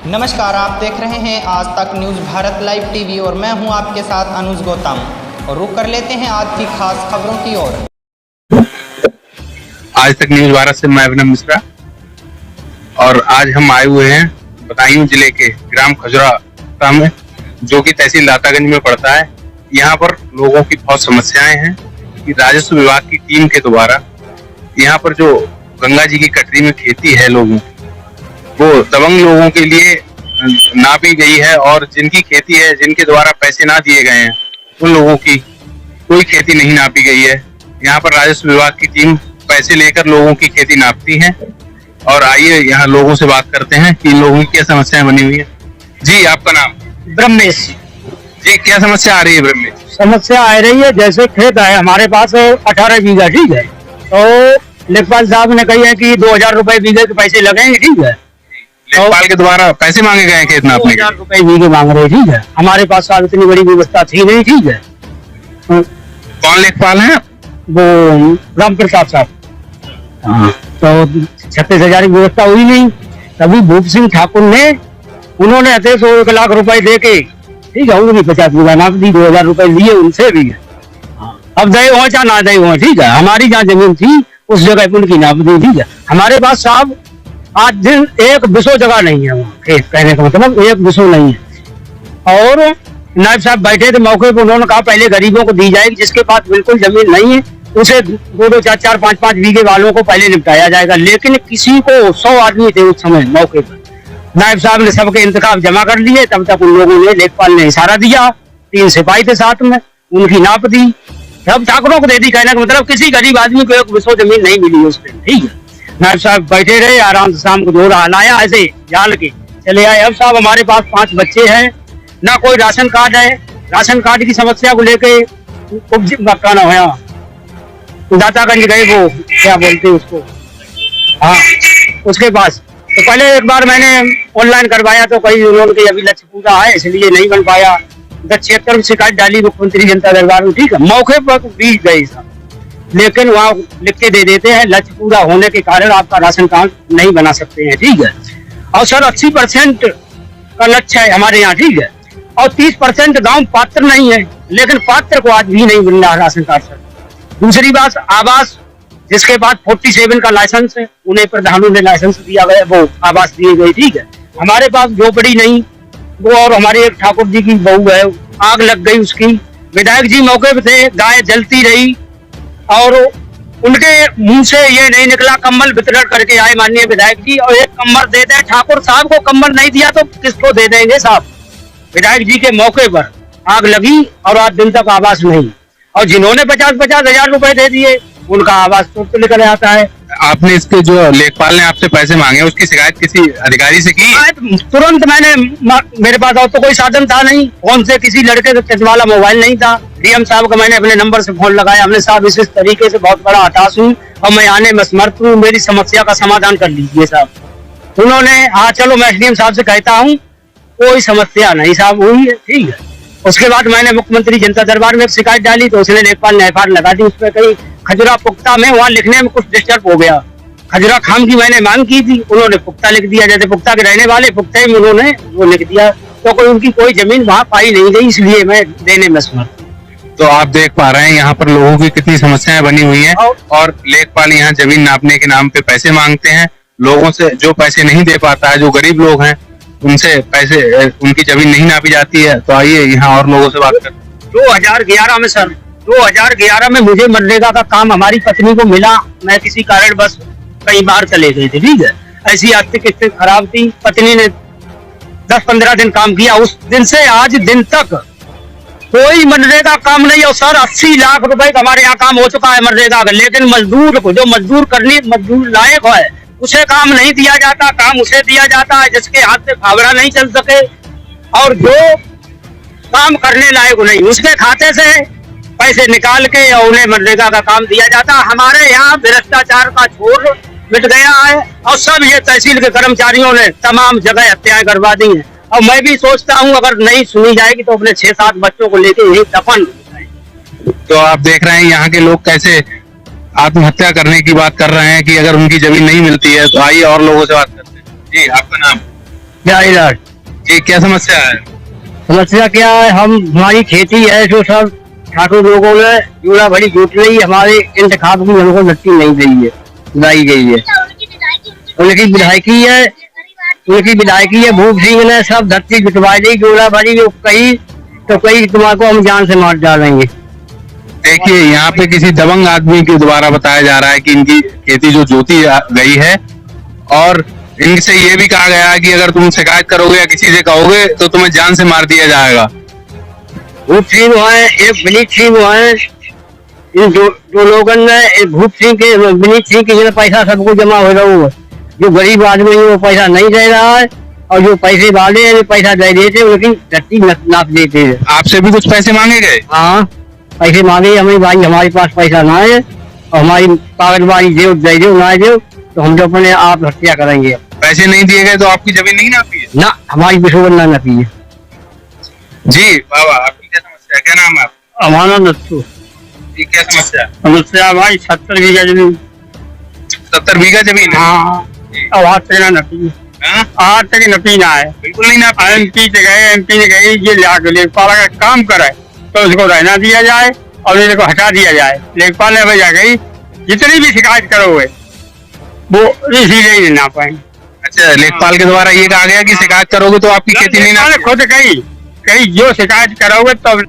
नमस्कार, आप देख रहे हैं आज तक न्यूज़ भारत लाइव टीवी और मैं हूं आपके साथ अनुज गौतम। और रुक कर लेते हैं आज की खास खबरों की ओर। आज तक न्यूज़ भारत से मैं अभिनव मिश्रा और आज हम आए हुए हैं बदायूं जिले के ग्राम खजुरा में, जो कि तहसील दातागंज में पड़ता है। यहाँ पर लोगों की बहुत समस्याएं हैं कि राजस्व विभाग की टीम के द्वारा यहाँ पर जो गंगा जी की कटरी में खेती है लोगों की, वो दबंग लोगों के लिए नापी गई है और जिनकी खेती है, जिनके द्वारा पैसे ना दिए गए हैं, उन लोगों की कोई खेती नहीं नापी गई है। यहाँ पर राजस्व विभाग की टीम पैसे लेकर लोगों की खेती नापती है। और आइए यहाँ लोगों से बात करते हैं कि इन लोगों की क्या समस्याएं बनी हुई है। जी, आपका नाम? ब्रह्मेश जी, क्या समस्या आ रही है ब्रह्मेश? समस्या आ रही है, जैसे खेत है हमारे पास 18 बीघा, ठीक है, तो लेखपाल साहब ने कही है कि 2000 रुपए बीघे के पैसे लगेंगे, ठीक है। लेखपाल के द्वारा पैसे मांगे गए हैं खेत नापने के? 2000 रुपए बीघे मांग रहे, ठीक है। हमारे पास साहब इतनी बड़ी व्यवस्था थी नहीं, ठीक है। कौन लेखपाल है? वो राम प्रताप साहब। हाँ, तो 36,000 की व्यवस्था हुई नहीं। तभी भूप सिंह ठाकुर ने, उन्होंने 1 लाख रुपए दे के, ठीक है, उनकी 50 बीघा नाप दी, 2000 रुपए लिए उनसे भी। अब दे हो चाहे ना दे हो, ठीक है, हमारी जहाँ जमीन थी उस जगह पे उनकी नाप दी, ठीक है। हमारे पास साहब आज दिन एक बिसो जगह नहीं है वहाँ खेत, कहने का मतलब एक बिसो नहीं है। और नायब साहब बैठे थे मौके पर, उन्होंने कहा पहले गरीबों को दी जाएगी, जिसके पास बिल्कुल जमीन नहीं है उसे 2-2, 4-4, 5-5 बीघे वालों को पहले निपटाया जाएगा। लेकिन किसी को 100 आदमी थे उस समय मौके पर, नायब साहब ने सबके इंतखाब जमा कर लिए। तब तक उन लोगों ने, लेखपाल ने इशारा दिया, 3 सिपाही थे साथ में, उनकी नाप दी, सब ठाकुरों को दे दी। कहने का मतलब किसी गरीब आदमी को एक बिसो जमीन नहीं मिली उस टाइम, ठीक है। नायब साहब बैठे रहे आराम से, शाम को दोहरा हलाया ऐसे जाल के चले आए। अब साहब हमारे पास 5 बच्चे हैं, ना कोई राशन कार्ड है। राशन कार्ड की समस्या को लेके मकाना होया दातागंज गए, वो क्या बोलते हैं उसको, हाँ, उसके पास। तो पहले एक बार मैंने ऑनलाइन करवाया तो कहीं उन्होंने कही अभी लक्ष्य पूरा है इसलिए नहीं बन पाया। 76 में शिकायत डाली मुख्यमंत्री जनता दरबार में, ठीक है, मौके पर बीत गई साहब। लेकिन वहाँ लिख के दे देते हैं लक्ष्य पूरा होने के कारण आपका राशन कार्ड नहीं बना सकते हैं, ठीक है। और सर 80% का लक्ष्य है हमारे यहाँ, ठीक है। और 30% गांव पात्र नहीं है, लेकिन पात्र को आज भी नहीं मिल रहा राशन कार्ड सर। दूसरी बात, आवास जिसके बाद 47 का लाइसेंस है, उन्हें प्रधानों ने लाइसेंस दिया गया, वो आवास दिए गए, ठीक है। हमारे पास झोपड़ी नहीं, वो और हमारे एक ठाकुर जी की बहू है, आग लग गई उसकी। विधायक जी मौके पे थे, गाय जलती रही और उनके मुंह से ये नहीं निकला, कम्बल वितरण करके आए माननीय विधायक जी, और एक कम्बल दे दे। ठाकुर साहब को कम्बल नहीं दिया तो किसको दे देंगे साहब? विधायक जी के मौके पर आग लगी और आज दिन तक आवास नहीं। और जिन्होंने 50-50 हजार रुपए दे दिए उनका आवास तो निकल आता है। आपने इसके, जो लेखपाल ने आपसे पैसे मांगे, उसकी शिकायत किसी अधिकारी से की? तुरंत मैंने, मेरे पास और तो कोई साधन था नहीं, फोन से किसी लड़के का टच वाला मोबाइल नहीं था। डीएम साहब को मैंने अपने नंबर से फोन लगाया, हमने साहब इस तरीके से बहुत बड़ा हताश हूँ और मैं आने में समर्थ हूँ, मेरी समस्या का समाधान कर लीजिए साहब। उन्होंने, हाँ चलो मैं एसडीएम साहब से कहता हूँ, कोई समस्या नहीं साहब हुई है, ठीक है। उसके बाद मैंने मुख्यमंत्री जनता दरबार में एक शिकायत डाली तो उसने, लेखपाल ने एफआईआर लगा दी। उसमें कहीं खजुरा पुख्ता में, वहाँ लिखने में कुछ डिस्टर्ब हो गया। खजुरा खाम की मैंने मांग की थी, उन्होंने पुख्ता लिख दिया, जैसे पुख्ता के रहने वाले पुख्ते में उन्होंने वो लिख दिया, तो कोई उनकी कोई जमीन वहाँ पाई नहीं गई, इसलिए मैं देने में समर्थ। तो आप देख पा रहे हैं यहाँ पर लोगों की कितनी समस्याएं बनी हुई हैं और लेखपाल यहाँ जमीन नापने के नाम पे पैसे मांगते हैं लोगों से। जो पैसे नहीं दे पाता है, जो गरीब लोग हैं, उनसे पैसे, उनकी जमीन नहीं नापी जाती है। तो आइए यहाँ और लोगों से बात करते हैं। 2011 में सर, 2011 में मुझे मनरेगा का काम हमारी पत्नी को मिला, मैं किसी कारण बस कई बार चले गए थे, ठीक है। ऐसी आर्थिक स्थिति खराब थी, पत्नी ने 10-15 दिन काम किया। उस दिन से आज दिन तक कोई मनरेगा काम नहीं। और सर 80 लाख रुपए का हमारे यहाँ काम हो चुका है मनरेगा का, लेकिन मजदूर को, जो मजदूर लायक है, उसे काम नहीं दिया जाता। काम उसे दिया जाता है जिसके हाथ से फावड़ा नहीं चल सके, और जो काम करने लायक नहीं, उसके खाते से पैसे निकाल के और उन्हें मनरेगा का काम दिया जाता। हमारे यहाँ भ्रष्टाचार का छोर मिट गया है और सब ये तहसील के कर्मचारियों ने तमाम जगह हत्याएं करवा दी हैं। और मैं भी सोचता हूँ अगर नहीं सुनी जाएगी तो अपने 6-7 बच्चों को लेके यही दफन। तो आप देख रहे हैं यहाँ के लोग कैसे आत्महत्या करने की बात कर रहे हैं कि अगर उनकी जमीन नहीं मिलती है। तो आइए और लोगों से बात करते हैं। जी, आपका नाम? जागीरदार। ये क्या समस्या है? समस्या क्या है, हमारी खेती है जो सब ठाकुर लोगों ने जोड़ा भरी जोत रही, हमारे इंतखाब की हमको नक्की नहीं दी है, लाई गई है। उनकी विधायकी है, भूप सिंह ने सब धरती जुटवा दी, जोड़ा भरी जो कही तो कई तुम्हारे हम जान से मार डालेंगे। देखिए यहाँ पे किसी दबंग आदमी के द्वारा बताया जा रहा है कि इनकी खेती जो जोती गई है और इनसे ये भी कहा गया है कि अगर तुम शिकायत करोगे या किसी से कहोगे तो तुम्हें जान से मार दिया जाएगा। भूप सिंह है, एक विनीत सिंह है, इन दो लोगों ने भूप सिंह के विनीत सिंह के पैसा सबको जमा हो रहा है, जो गरीब आदमी है वो पैसा नहीं दे रहा है और जो पैसे वाले हैं पैसा दे देते हैं, लेकिन धरती नाप देते हैं। आपसे भी कुछ पैसे मांगे गए? हाँ पैसे मांगे हमें, भाई हमारे पास पैसा ना है और हमारी कागजबाजी दे दो ना दो तो हम तो अपने आप हत्या करेंगे। पैसे नहीं दिए गए तो आपकी जमीन नहीं नापी है? ना, हमारी विशोवन ना नापी है। जी बाबा, आपकी क्या समस्या, क्या नाम है आपका? हमारा नत्थू। क्या समस्या? समस्या भाई 70 बीघा जमीन। 70 बीघा जमीन है? हाँ, अब हाथ से ना नपी, आज तक नपी ना है, बिल्कुल नहीं नापी। एमपी ने गए ये लेखपाल का काम करे तो उसको रहना दिया जाए और इनको हटा दिया जाए। लेखपाल ने वजह गई जितनी भी शिकायत करोगे वो इसीलिए ही ना पाएंगे। अच्छा, लेखपाल के द्वारा ये कहा गया कि शिकायत करोगे तो आपकी खेती नहीं नापी। खुद कही जो शिकायत करोगे तब।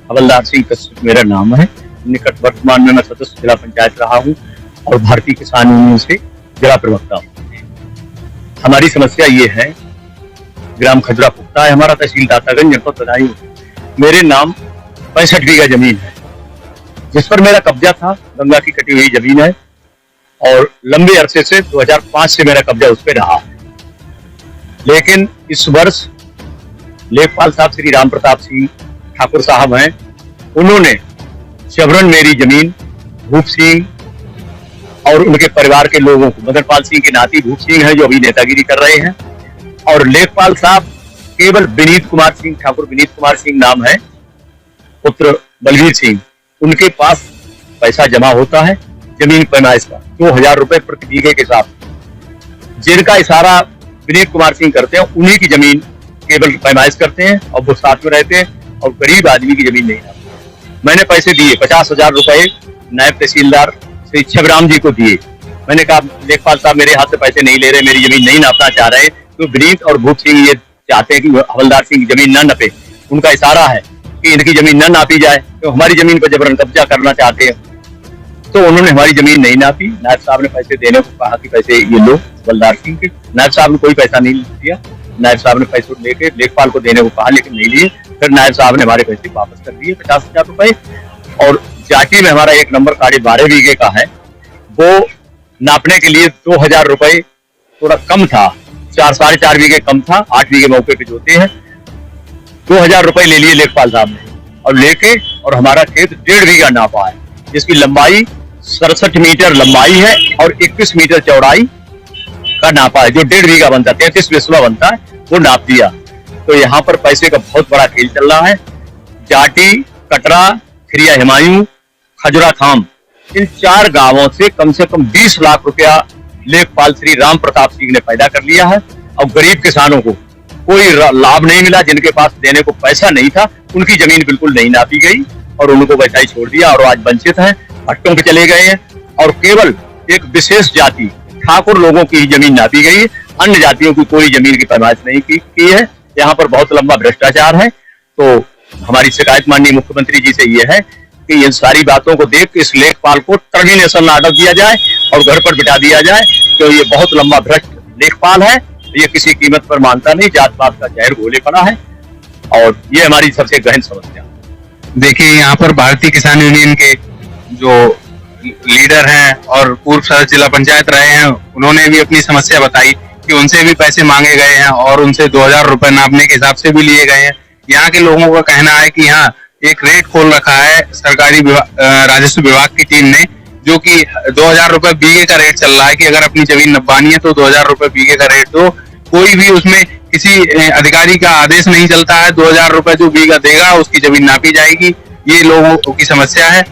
हवलदार सिंह कश्यप मेरा नाम है। निकट वर्तमान में मैं सदस्य जिला पंचायत रहा हूँ और भारतीय किसान यूनियन से जिला प्रवक्ता हूँ। हमारी समस्या ये है, ग्राम खजुरा पुख्ता है हमारा, तहसील दातागंज, जनपद बदायूं। मेरे नाम 65 बीघा जमीन है जिस पर मेरा कब्जा था, गंगा की कटी हुई जमीन है और लंबे अरसे से 2005 से मेरा कब्जा उस पर रहा। लेकिन इस वर्ष लेखपाल साहब श्री राम प्रताप सिंह ठाकुर साहब हैं, उन्होंने जबरन मेरी जमीन भूप सिंह और उनके परिवार के लोगों को, मदनपाल सिंह के नाती भूप सिंह है जो अभी नेतागिरी कर रहे हैं, और लेखपाल साहब केवल विनीत कुमार सिंह ठाकुर, विनीत कुमार सिंह नाम है, पुत्र बलवीर सिंह, उनके पास पैसा जमा होता है जमीन पैमाइश का 2000 रुपए प्रति बीघे के साथ, जिनका इशारा विनीत कुमार सिंह करते हैं, उन्हीं की जमीन केवल पैमाइश करते हैं और वो साथ में रहते हैं और गरीब आदमी की जमीन नहीं नापते। मैंने पैसे दिए 50,000 रुपए नायब तहसीलदार श्री छबराम जी को दिए। मैंने कहा लेखपाल साहब मेरे हाथ से पैसे नहीं ले रहे, मेरी जमीन नहीं नापना चाह रहे, तो विनीत और भूप सिंह ये चाहते हैं कि हवलदार सिंह की जमीन न नपे। उनका इशारा है कि इनकी जमीन न नापी जाए, तो हमारी जमीन पर जबरन कब्जा करना चाहते हैं। तो उन्होंने हमारी जमीन नहीं नापी। नायब साहब ने पैसे देने को कहा कि पैसे ये लो हवलदार सिंह के। नायब साहब ने कोई पैसा नहीं दिया। नायब साहब ने पैसे लेके लेखपाल को देने को कहा लेकिन नहीं लिए। फिर नायब साहब ने हमारे पैसे वापस कर दिए 50,000 रुपए। और जाटी में हमारा 1 नंबर 12.5 बीघे का है, वो नापने के लिए 2000 रुपए थोड़ा कम था, 4-4.5 बीघे कम था, 8 बीघे मौके पे जोते हैं। 2000 रुपए ले लिए लेखपाल साहब ने और लेके और हमारा खेत 1.5 बीघा नापा है, जिसकी लंबाई 67 मीटर लंबाई है और 21 मीटर चौड़ाई का नापा है। जो 1.5 बीघा बनता है, 33 बिस्वा बनता है, वो नाप दिया। तो यहाँ पर पैसे का बहुत बड़ा खेल चल रहा है। जाटी, कटरा, खिरिया हिमायूं, खजुरा खाम, इन 4 गांवों से कम 20 लाख रुपया लेखपाल श्री राम प्रताप सिंह ने पैदा कर लिया है और गरीब किसानों को कोई लाभ नहीं मिला। जिनके पास देने को पैसा नहीं था उनकी जमीन बिल्कुल नहीं नापी गई और उनको वैसा ही छोड़ दिया और आज वंचित हैं, भट्टों पे चले गए हैं। और केवल एक विशेष जाति ठाकुर लोगों की ही जमीन नापी गई है, अन्य जातियों की कोई जमीन की पैमाइश नहीं की है। यहाँ पर बहुत लंबा भ्रष्टाचार है। तो हमारी शिकायत माननीय मुख्यमंत्री जी से ये है कि इन सारी बातों को देख के इस लेखपाल को टर्मिनेशन ऑर्डर दिया जाए और घर पर बिठा दिया जाए, तो ये बहुत लंबा भ्रष्ट लेखपाल है। ये किसी कीमत पर मानता नहीं, जात पात का जहर घोले पड़ा है और ये हमारी सबसे गहन समस्या। देखिए यहाँ पर भारतीय किसान यूनियन के जो लीडर हैं और पूर्व सदस्य जिला पंचायत रहे हैं, उन्होंने भी अपनी समस्या बताई कि उनसे भी पैसे मांगे गए हैं और उनसे 2000 रुपए नापने के हिसाब से भी लिए गए हैं। यहाँ के लोगों का कहना है कि यहाँ एक रेट खोल रखा है सरकारी राजस्व विभाग की टीम ने, जो कि 2000 रुपए बीघे का रेट चल रहा है कि अगर अपनी जमीन नपवानी है तो 2000 रुपए बीघे का रेट दो। कोई भी उसमें किसी अधिकारी का आदेश नहीं चलता है। 2000 रुपए जो बीघा देगा उसकी जमीन नापी जाएगी। ये लोगों की समस्या है।